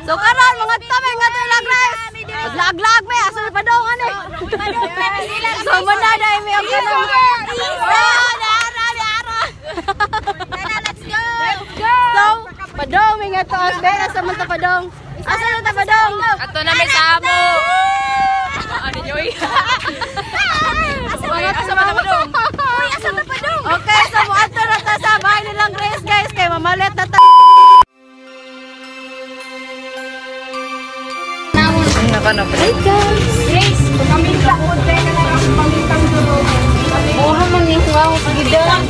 So karon mga tamay nga to lang guys. Maglag-lag may asul pa daw ani. So manaday mi ang kanang. Let's go. So padong mi nga to asbela sa man ta padong. Asa na ta padong? Ato na may tamo. Ano joy? Asa man ta padong? Uy, asa ta padong? Okay, so mo ato na ta sa bahay nilang Grace guys kay mamalit na ta. Hey guys! Grace, paminta ko tayo na lang ang pamintang dulo. Buha man yung wow, pagida.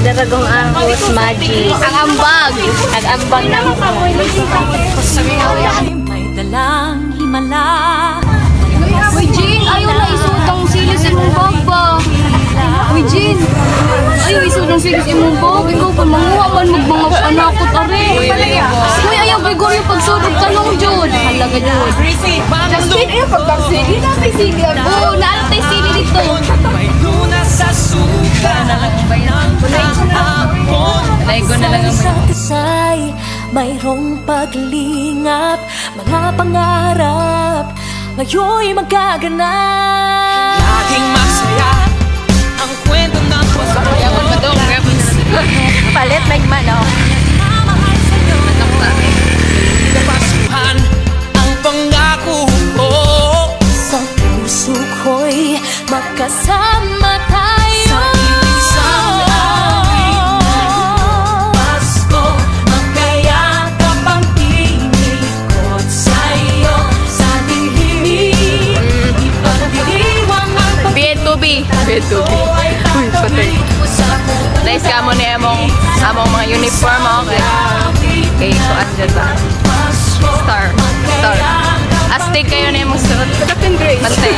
Daragong ahos, magic. Ang ambag! Ang ambag na ako. May dalang himala. Uy, Jean! Ayaw na isudang silis imong baba. Uy, Jean! Ayaw isudang silis imong baba. Ikaw pa manguha man mga panakot are. Uy, ayaw bigor yung pagsudog tanong, Jod. Halaga, Jod. Justin, ayaw pagbagsili. Hindi natin sili ako. Oo, naalat tayo sili dito. May luna sa suka. Lego na lang ang Sa kasay, mayroong paglingap. Mga pangarap ngayon'y magaganap. Laging masaya ang kwento ng Yaman pa daw, palit like manok. Napasuhan ang pangako ko. Sa puso ko'y magkasama tayo. Sa isang awit na Pasko, magkayakap ang tinikot sa'yo. Sa ating himig, ipagdiriwang ang B2B. B2B. Uy, patay. Nice ka mo ni among mga uniform mo. Okay, so andyan ba? Star. Astig kayo na yung suot. Captain Grace. Bantay.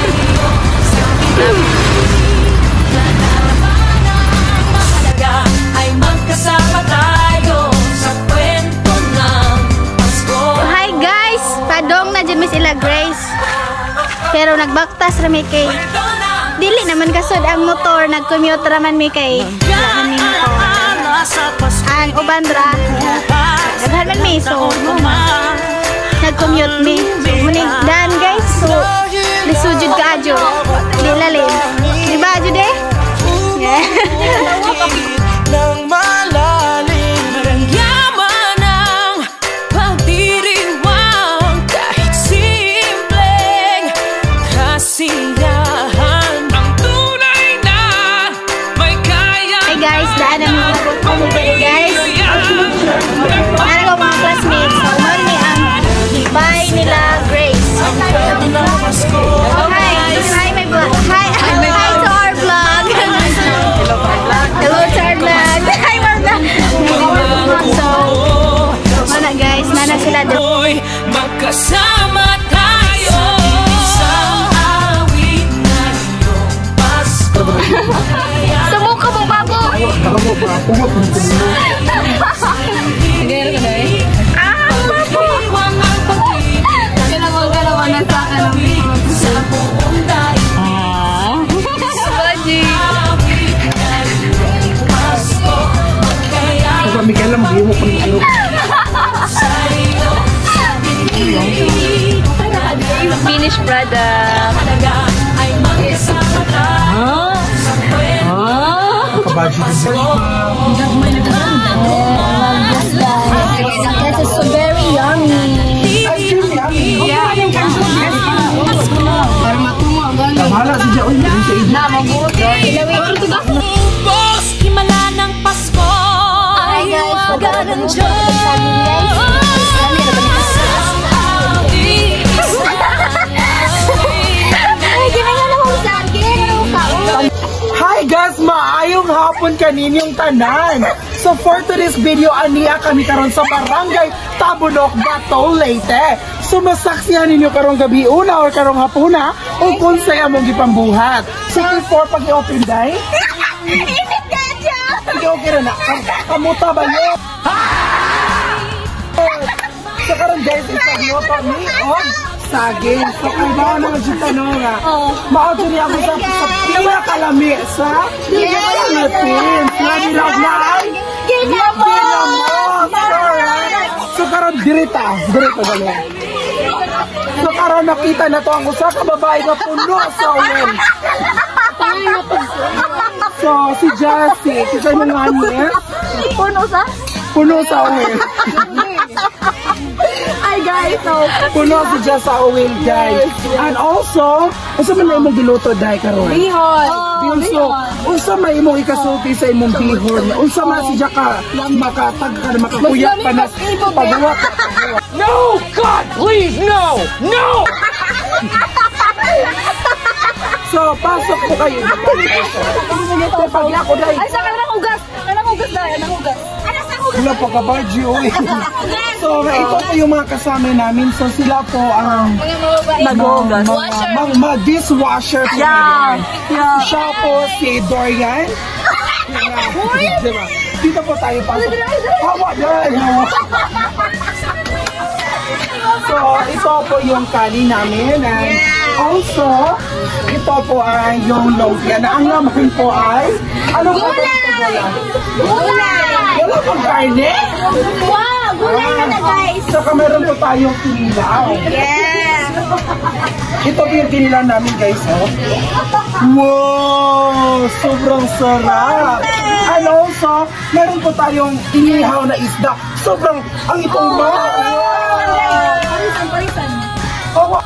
ay magkasama tayo sa kwento ng Pasko. Hi guys! Padong na dyan Miss Ila Grace. Pero nagbaktas rami kay dili naman kasod ang motor, nag-commute raman mi kay wala man mi motor. Ang uban ra naghan man mi so nag-commute mi. So muni dan guys, so lisujud ka adyo. Di lalim. Di ba adyo de? Yeah. Nang malalim, yaman ang pagdiriwang kahit simpleng kasiyahan. Ang tunay na may kaya. Hi guys, daan na mi guys. Ano ko mga classmates, so mali ang bahay nila Grace. Hi my vlog. Hi to our vlog. Hello to our vlog. Hi Marna. So, mana guys, nana sila doon. Magkasama tayo sa awit na iyong Pasko. Sumuka mo babo. Miguel lang mag-iwo pa ng Finished product. kabadyo din sila. This is so very yummy. Mahala si Jaoy. Na, mabuti. Ilawin ko ba? Ubos, himala ng Pasko ay iwagan ng Diyos. hapon kaninyong tanan. So for today's video, aniya kami karon sa Barangay Tabunok, Bato, Leyte. So masaksihan ninyo karong gabi una or karong hapuna o kung sa'yo mong gipambuhat. So before pag-i-open day, okay rin na. Kamuta ba yun? So karon guys, isagluto ni og saging. So kailangan naman siya tanong nga. Maodyo niya ako sa pinakalami sa Philippines. Nabirag na ay ginamos. So karon dirita gano'n. So karon nakita na to ang usa ka babae nga puno sa uwan. So si Jessie, kasi mo nga niya. Puno sa uwan. Ay guys, so Puno si Jess sa uwil, guys. And also, usa man na imong giluto dahil karon. bihon. So, unsa may imong ikasulti sa imong bihon? Unsa man si Jaka makatag ka makakuyat pa na pagawa. No! God, please, no! No! So, pasok po kayo. Pag ako dahil. Ay, sa kanang hugas. Kanang hugas dahil, kanang hugas. Wala pa kabarji, uy. So, ito po yung mga kasama namin. So, sila po ang mag-dishwasher po ngayon. Siya po si Dorian. Dito po tayo pasok. Hawa dyan! So, ito po yung kanin namin. And also, ito po ay yung lumpia na ang laman po ay anong Gulay! wala pang karne? Wow! Gulay na guys! So, meron po tayong kinilaw. Yeah! Ito po yung kinilaw namin, guys. Oh. Wow! Sobrang sarap! And also, meron po tayong inihaw na isda. Sobrang, ang itong oh,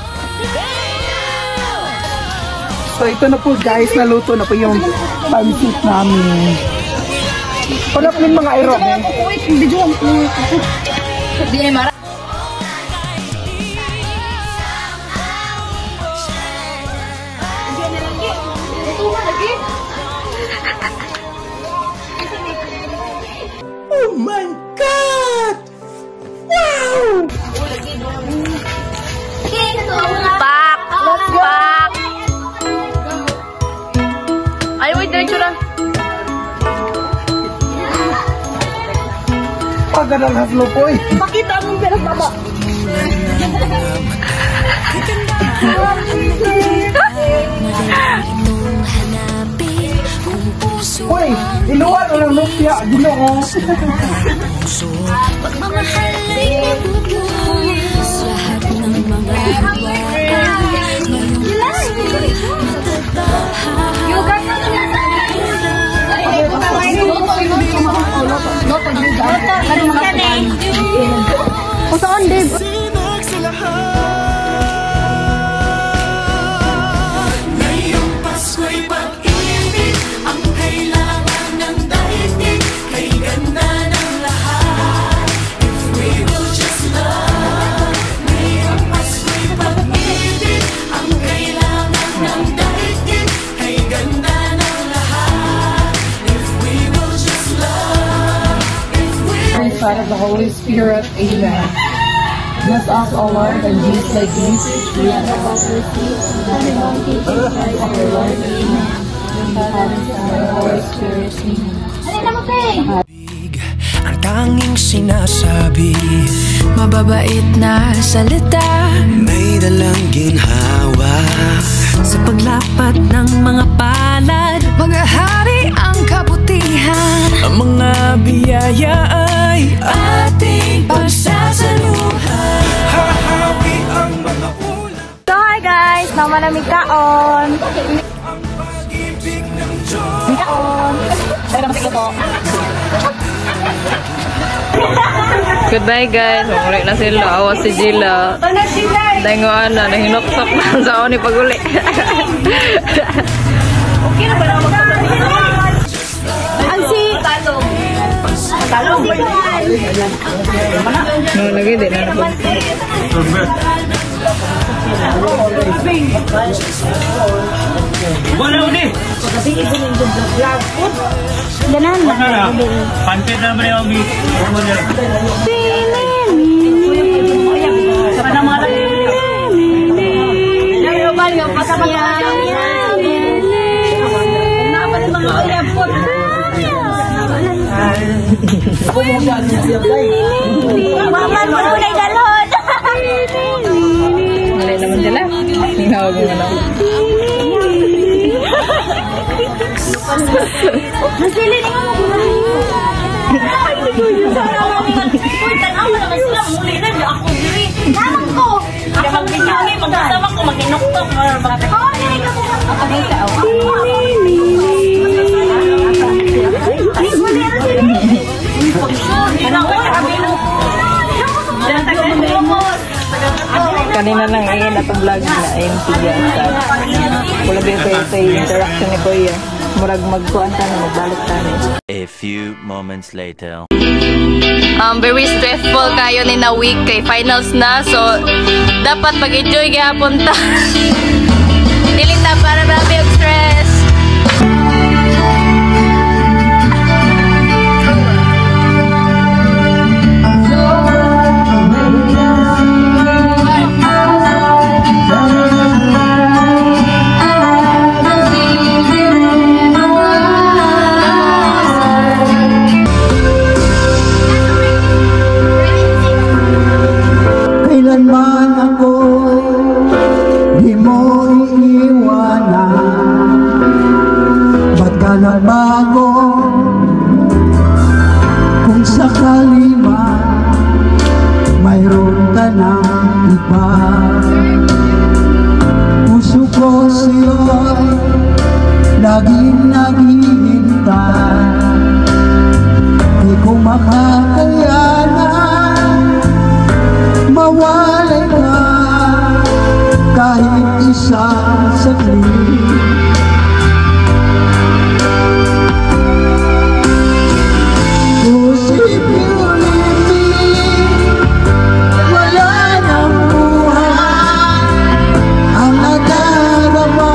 so, ito na po, guys. Naluto na po yung pansit namin. Wala po yung mga aerob, eh. Di na mara. Oh my God! Wow! Pak! Pak! Ay, wait, diretso na. Pagka ng haslo po, eh. Pakita mong pinagtaba. Uy, iluwan o ng lumpia. Ginoo. Pagmamahal ay nabubuhos lahat ng mga Saan, Dave? ngayong Pasko'y pag-ibig ang kailangan ng daigdig kay ganda ng lahat. If we will just love, ngayong Pasko'y pag-ibig ang kailangan ng daigdig kay ganda ng lahat. If we will just love, if we Inside of the Holy Spirit, amen. Bless us, O Lord, and Jesus like Jesus. Ang tanging sinasabi, mababait na salita, may dalang ginhawa. sa paglapat ng mga palad, mga hari ang kabutihan, Ang mga biyaya ay ating pagsasaluhan. hahawi ang mga ulan. So hi guys! Namalamig kaon! Ang pag-ibig ng Diyos. Ay, naman siglo po. Goodbye guys. Umuwi na sila. Awas si Gila. Dahil nga na, nahinoktok na sa ako ni pag-uli. Okay na ba na ang si Talong. Talong ba yun? No, lagi din na. Wala ulit! Ganan Wala na. Pantit na naman yung meat. Maman mo na dalhon. Malay naman sila. Tingawag mo na. Nasili na mo. Kanina lang ngayon atong vlog na MP yata. Wala ba kayo sa interaction ni Kuya? Murag magkuhan tayo, magbalik tayo. A few moments later. Very stressful kayo ni na week kay finals na. So, dapat mag-enjoy gihapon ta. Diling ta para marami yung stress. Kailanman ako di mo iiwanan. Ba't ka nagbago? Kung sakali man mayroon ka ng iba, puso ko sa'yo'y laging naghihintay. Di ko makakayanan mawalay ka kahit isang saglit. Cause if you leave me, wala nang buhay ang nadarama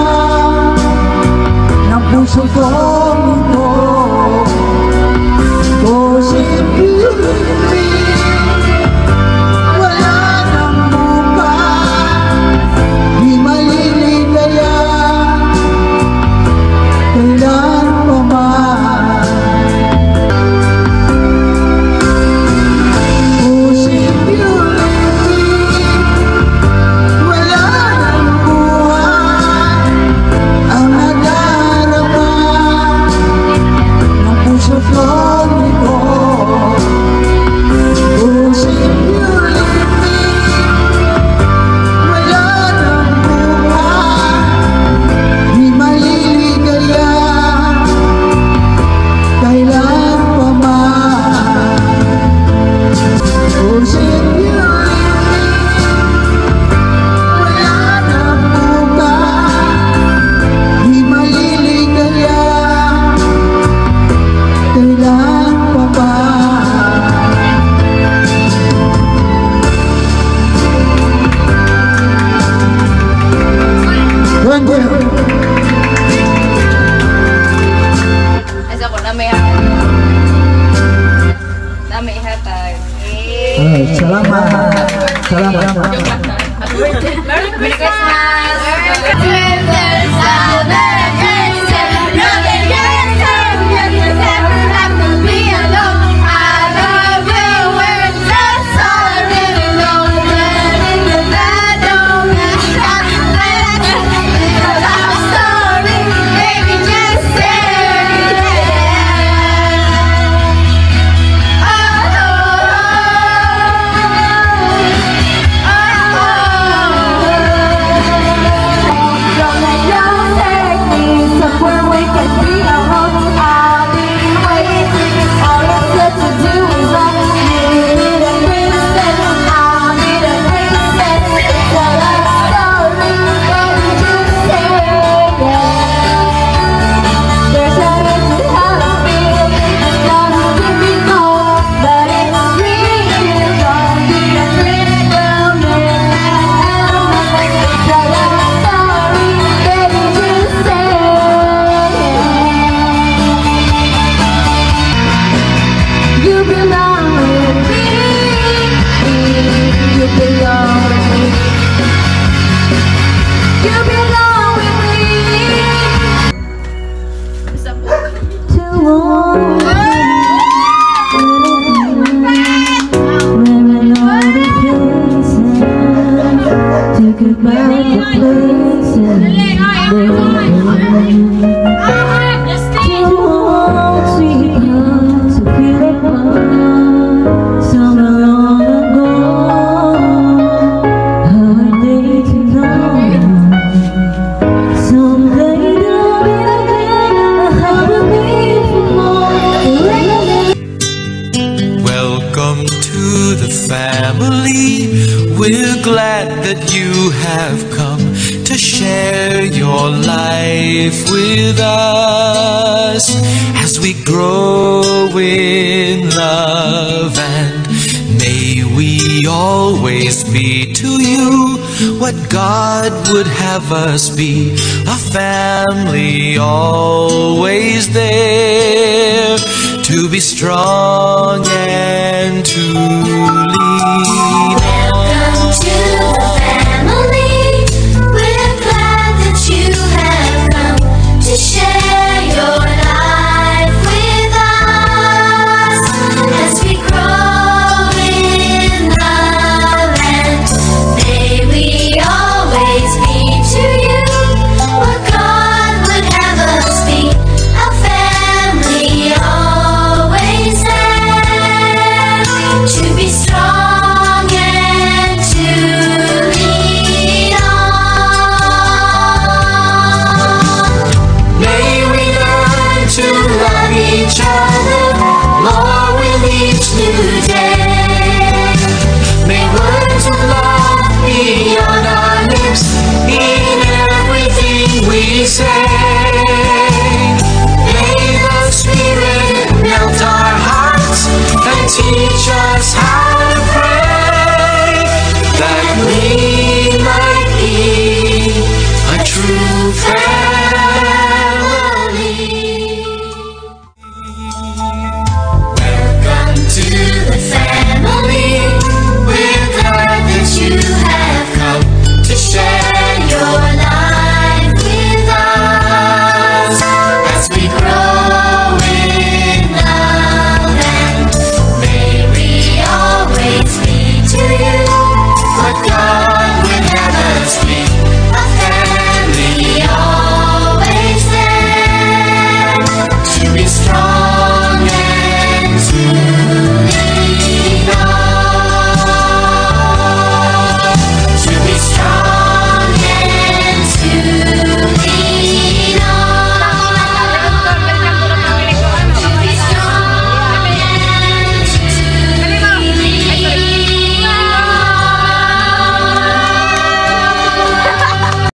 ng puso kong ito. Cause if you leave me, Salamat. Merry Christmas! to the family. We're glad that you have come to share your life with us as we grow in love, and may we always be to you what God would have us be, a family always there to be strong and to lean on. Welcome to the family. We're glad that you have come to share your life with us as we grow in love, and may we always be to you what God would have us be, a family always there to be strong and to lean on. May we learn to love each other more with each new day. May words of love be on our lips in everything we say. May the Spirit melt our hearts and teach us how